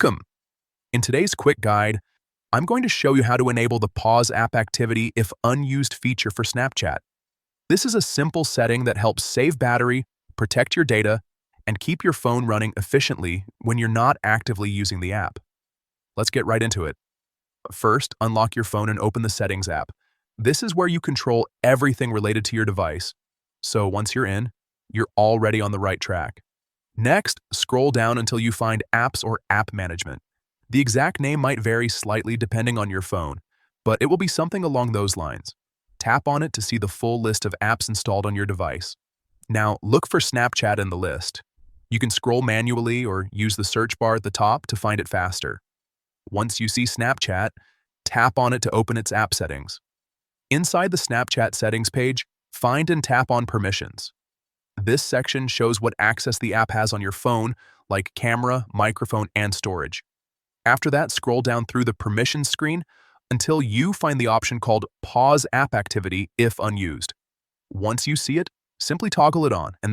Welcome! In today's quick guide, I'm going to show you how to enable the Pause app activity if unused feature for Snapchat. This is a simple setting that helps save battery, protect your data, and keep your phone running efficiently when you're not actively using the app. Let's get right into it. First, unlock your phone and open the Settings app. This is where you control everything related to your device. So once you're in, you're already on the right track. Next, scroll down until you find Apps or App Management. The exact name might vary slightly depending on your phone, but it will be something along those lines. Tap on it to see the full list of apps installed on your device. Now, look for Snapchat in the list. You can scroll manually or use the search bar at the top to find it faster. Once you see Snapchat, tap on it to open its app settings. Inside the Snapchat settings page, find and tap on Permissions. This section shows what access the app has on your phone, like camera, microphone, and storage. After that, scroll down through the Permissions screen until you find the option called Pause App Activity if unused. Once you see it, simply toggle it on, and